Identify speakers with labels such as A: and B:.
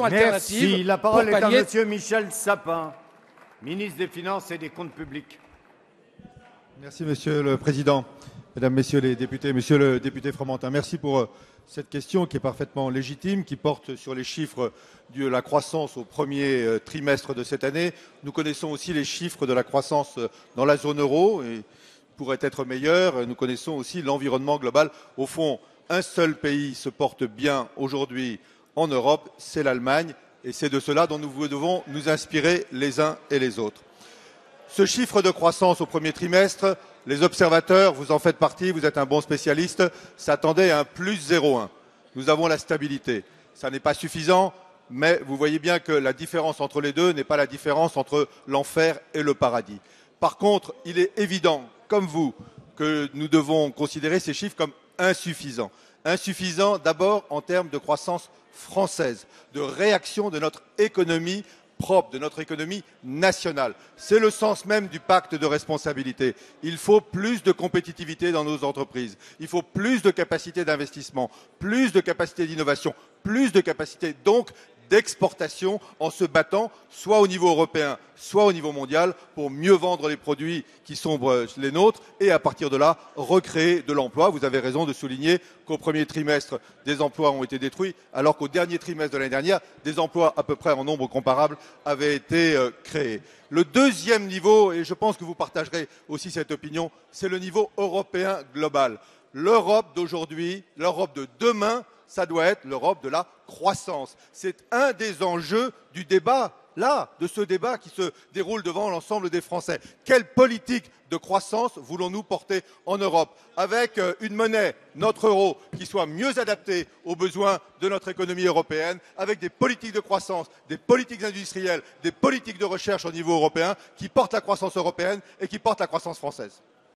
A: alternative.
B: Merci. La parole est à
A: pallier...
B: Monsieur Michel Sapin, ministre des Finances et des Comptes publics.
C: Merci Monsieur le Président, Mesdames, Messieurs les députés, Monsieur le député Fromentin, merci pour cette question qui est parfaitement légitime, qui porte sur les chiffres de la croissance au premier trimestre de cette année. Nous connaissons aussi les chiffres de la croissance dans la zone euro et pourraient être meilleurs. Nous connaissons aussi l'environnement global. Au fond, un seul pays se porte bien aujourd'hui en Europe, c'est l'Allemagne, et c'est de cela dont nous devons nous inspirer les uns et les autres. Ce chiffre de croissance au premier trimestre, les observateurs, vous en faites partie, vous êtes un bon spécialiste, s'attendaient à un plus 0,1. Nous avons la stabilité. Ça n'est pas suffisant, mais vous voyez bien que la différence entre les deux n'est pas la différence entre l'enfer et le paradis. Par contre, il est évident, comme vous, que nous devons considérer ces chiffres comme insuffisants. Insuffisants d'abord en termes de croissance française, de réaction de notre économie propre, de notre économie nationale. C'est le sens même du pacte de responsabilité. Il faut plus de compétitivité dans nos entreprises. Il faut plus de capacité d'investissement, plus de capacité d'innovation, plus de capacité donc d'exportation en se battant soit au niveau européen, soit au niveau mondial pour mieux vendre les produits qui sont les nôtres et à partir de là recréer de l'emploi. Vous avez raison de souligner qu'au premier trimestre, des emplois ont été détruits alors qu'au dernier trimestre de l'année dernière, des emplois à peu près en nombre comparable avaient été créés. Le deuxième niveau, et je pense que vous partagerez aussi cette opinion, c'est le niveau européen global. L'Europe d'aujourd'hui, l'Europe de demain, ça doit être l'Europe de la croissance. C'est un des enjeux du débat, là, de ce débat qui se déroule devant l'ensemble des Français. Quelle politique de croissance voulons-nous porter en Europe avec une monnaie, notre euro, qui soit mieux adaptée aux besoins de notre économie européenne, avec des politiques de croissance, des politiques industrielles, des politiques de recherche au niveau européen qui portent la croissance européenne et qui portent la croissance française.